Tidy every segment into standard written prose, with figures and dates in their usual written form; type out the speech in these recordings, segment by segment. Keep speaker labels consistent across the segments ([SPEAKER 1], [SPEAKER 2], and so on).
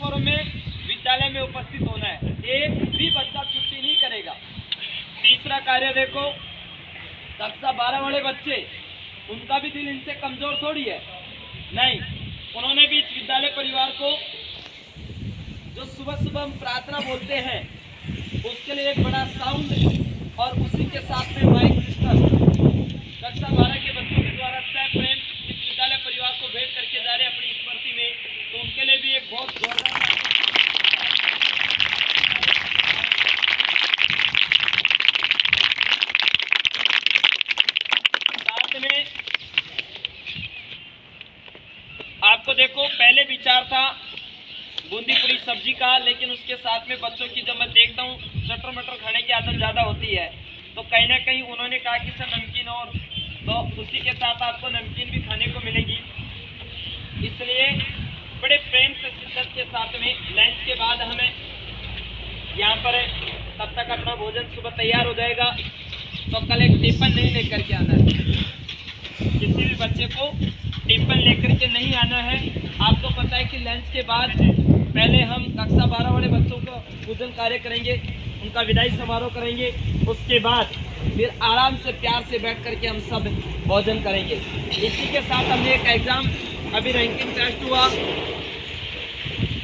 [SPEAKER 1] Forum में विद्यालय में उपस्थित होना है। एक भी बच्चा छुट्टी नहीं करेगा। तीसरा कार्य देखो, कक्षा 12 वाले बच्चे, उनका भी दिल इनसे कमजोर थोड़ी है, नहीं, उन्होंने भी इस विद्यालय परिवार को जो सुबह सुबह हम प्रार्थना बोलते हैं उसके लिए एक बड़ा साउंड और उसी के साथ में माइक सिस्टम कक्षा 12 के बच्चों के द्वारा सप्रेम इस विद्यालय परिवार को भेंट करके जा रहे हैं अपनी स्मृति में, तो उनके लिए भी एक बहुत जोरदार साथ में आपको देखो पहले विचार था बूंदी पूरी सब्जी का, लेकिन उसके साथ में बच्चों की जब मैं देखता हूँ चटर मटर खाने की आदत ज़्यादा होती है, तो कहीं ना कहीं उन्होंने कहा कि सर नमकीन और, तो उसी के साथ आपको नमकीन भी खाने को मिलेगी। इसलिए बड़े प्रेम से शिद्दत के साथ में लंच के बाद हमें यहाँ पर तब तक अपना भोजन सुबह तैयार हो जाएगा, तो कल एक टिफिन नहीं लेकर के आना है, किसी भी बच्चे को टिफिन लेकर के नहीं आना है। आपको पता है कि लंच के बाद पहले हम कक्षा 12 वाले बच्चों को पूजन कार्य करेंगे, उनका विदाई समारोह करेंगे, उसके बाद फिर आराम से प्यार से बैठ करके हम सब भोजन करेंगे। इसी के साथ हमने एक एग्ज़ाम अभी रैंकिंग टेस्ट हुआ,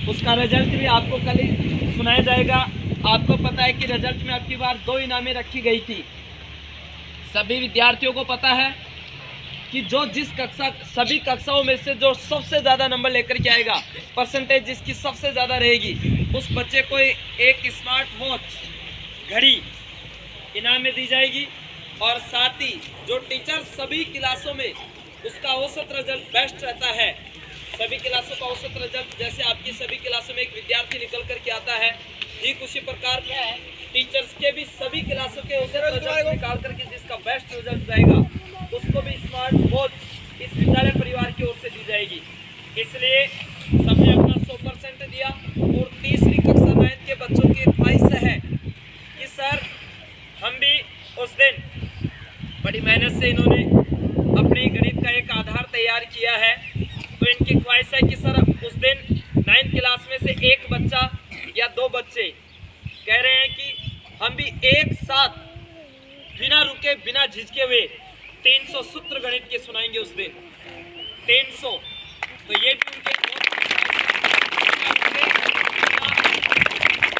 [SPEAKER 1] उसका रिजल्ट भी आपको कल ही सुनाया जाएगा। आपको पता है कि रिजल्ट में आपकी बार 2 इनामें रखी गई थी। सभी विद्यार्थियों को पता है कि जो जिस कक्षा, सभी कक्षाओं में से जो सबसे ज़्यादा नंबर लेकर के आएगा, परसेंटेज जिसकी सबसे ज़्यादा रहेगी, उस बच्चे को एक स्मार्ट वॉच घड़ी इनाम में दी जाएगी। और साथ ही जो टीचर सभी क्लासों में उसका औसत रिजल्ट बेस्ट रहता है, सभी क्लासों का औसत रिजल्ट, जैसे आपकी सभी क्लासों में एक विद्यार्थी निकल करके आता है, ठीक उसी प्रकार टीचर्स के भी सभी क्लासों के औसत रिजल्ट निकाल करके जिसका बेस्ट रिजल्ट जाएगा उसको भी स्मार्ट वॉच इस विद्यालय परिवार की ओर से दी जाएगी। इसलिए सबने अपना 100% दिया। और तीसरी कक्षा 9 के बच्चों की ख्वाहिश है कि सर हम भी उस दिन, बड़ी मेहनत से इन्होंने अपनी गणित का एक आधार तैयार किया है, तो इनकी ख्वाहिश है कि सर उस दिन 9th क्लास में से एक बच्चा या 2 बच्चे कह रहे हैं कि हम भी एक साथ बिना रुके बिना झिझके हुए 300 सूत्र गणित के सुनाएंगे उस दिन 300। तो ये भी उनके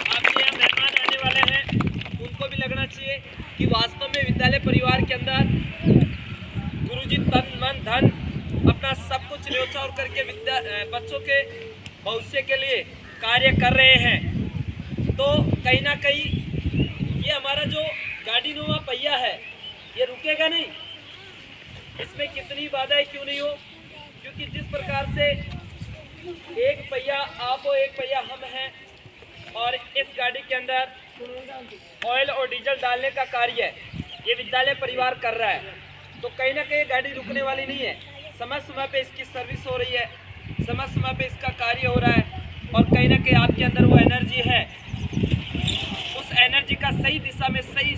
[SPEAKER 1] आपसे यहाँ मेहमान आने वाले हैं, उनको भी लगना चाहिए कि वास्तव में विद्यालय परिवार के अंदर गुरुजी तन मन धन अपना सब कुछ न्योछावर करके बच्चों के भविष्य के लिए कार्य कर रहे हैं। तो कहीं ना कहीं ये हमारा जो गाड़ी नुमा पहिया है ये रुकेगा नहीं, इसमें कितनी बाधाएं क्यों नहीं हो, क्योंकि जिस प्रकार से एक पहिया आप हो एक पहिया हम हैं, और इस गाड़ी के अंदर ऑयल और डीजल डालने का कार्य ये विद्यालय परिवार कर रहा है, तो कहीं ना कहीं गाड़ी रुकने वाली नहीं है। समय समय पे इसकी सर्विस हो रही है, समय समय पे इसका कार्य हो रहा है, और कहीं ना कहीं आपके अंदर वो एनर्जी है, उस एनर्जी का सही दिशा में सही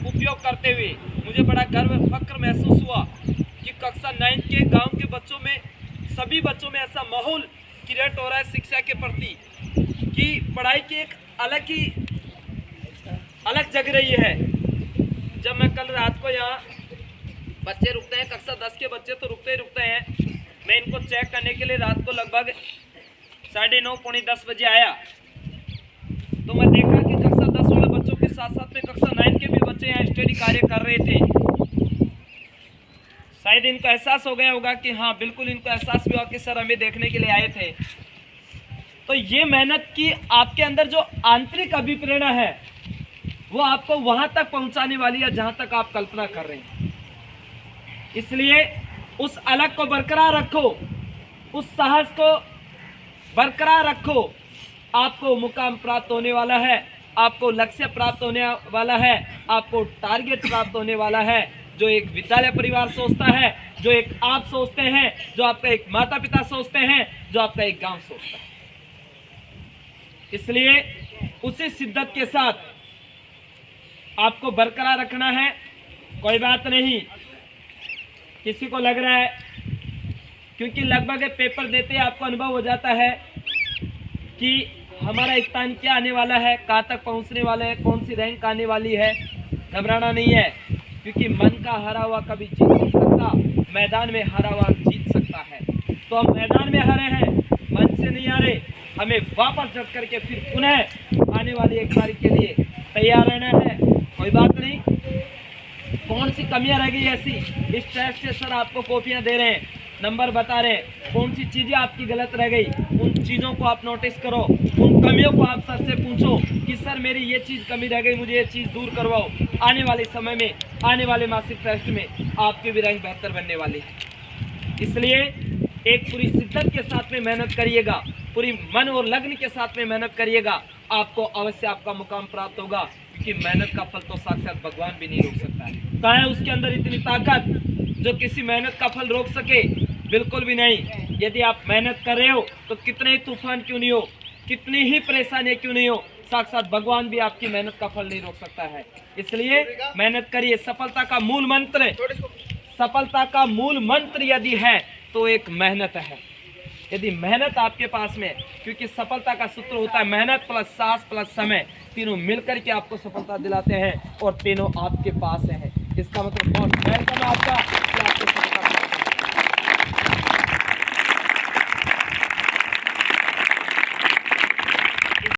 [SPEAKER 1] उपयोग करते हुए मुझे बड़ा गर्व फक्र महसूस हुआ कि कक्षा 9 के गांव के बच्चों में, सभी बच्चों में ऐसा माहौल क्रिएट हो रहा है शिक्षा के प्रति कि पढ़ाई की एक अलग जग रही है। जब मैं कल रात को यहाँ बच्चे रुकते हैं, कक्षा 10 के बच्चे तो रुकते हैं, मैं इनको चेक करने के लिए रात को लगभग 9:30 पौने 10 बजे आया, तो मैं देखा कि कक्षा 10 वाले बच्चों के साथ साथ में कक्षा 9 के भी बच्चे यहाँ स्टडी कार्य कर रहे थे। शायद इनको एहसास हो गया होगा कि हाँ बिल्कुल, इनको एहसास भी हुआ कि सर हमें देखने के लिए आए थे। तो ये मेहनत की आपके अंदर जो आंतरिक अभिप्रेरणा है वो आपको वहां तक पहुंचाने वाली है जहां तक आप कल्पना कर रहे हैं। इसलिए उस अलग को बरकरार रखो, उस साहस को बरकरार रखो। आपको मुकाम प्राप्त होने वाला है, आपको लक्ष्य प्राप्त होने वाला है, आपको टारगेट प्राप्त होने वाला है, जो एक विद्यालय परिवार सोचता है, जो एक आप सोचते हैं, जो आपका एक माता पिता सोचते हैं, जो आपका एक गांव सोचता है। इसलिए उसी शिद्दत के साथ आपको बरकरार रखना है। कोई बात नहीं, किसी को लग रहा है, क्योंकि लगभग पेपर देते आपको अनुभव हो जाता है कि हमारा स्थान क्या आने वाला है, कहाँ तक पहुँचने वाले हैं, कौन सी रैंक आने वाली है। घबराना नहीं है, क्योंकि मन का हारा हुआ कभी जीत नहीं सकता, मैदान में हारा हुआ जीत सकता है। तो हम मैदान में हारे हैं, मन से नहीं हारे। हमें वापस डट करके फिर पुनः आने वाली एक तारीख के लिए तैयार रहना है। कोई बात नहीं, कौन सी कमियां रह गई ऐसी, इस टेस्ट से सर आपको कॉपियां दे रहे हैं, नंबर बता रहे हैं, कौन सी चीज़ें आपकी गलत रह गई, उन चीज़ों को आप नोटिस करो, उन कमियों को आप सर से पूछो कि सर मेरी ये चीज़ कमी रह गई, मुझे ये चीज़ दूर करवाओ। आने वाले समय में, आने वाले मासिक टेस्ट में आपकी भी रैंक बेहतर बनने वाली है। इसलिए एक पूरी शिद्दत के साथ में मेहनत करिएगा, पूरी मन और लगन के साथ में मेहनत करिएगा, आपको अवश्य आपका मुकाम प्राप्त होगा। क्योंकि मेहनत का फल तो साक्षात भगवान भी नहीं रोक सकता है। कहाँ है उसके अंदर इतनी ताकत जो किसी मेहनत का फल रोक सके? बिल्कुल भी नहीं। यदि आप मेहनत कर रहे हो तो कितने ही तूफान क्यों नहीं हो, कितनी ही परेशानी क्यों नहीं हो, साक्षात भगवान भी आपकी मेहनत का फल नहीं रोक सकता है। इसलिए मेहनत करिए। सफलता का मूल मंत्र, सफलता का मूल मंत्र यदि है तो एक मेहनत है। यदि मेहनत आपके पास में, क्योंकि सफलता का सूत्र होता है मेहनत प्लस साहस प्लस समय, तीनों मिलकर के आपको सफलता दिलाते हैं और तीनों आपके पास है। इसका मतलब बहुत वेलकम आपका।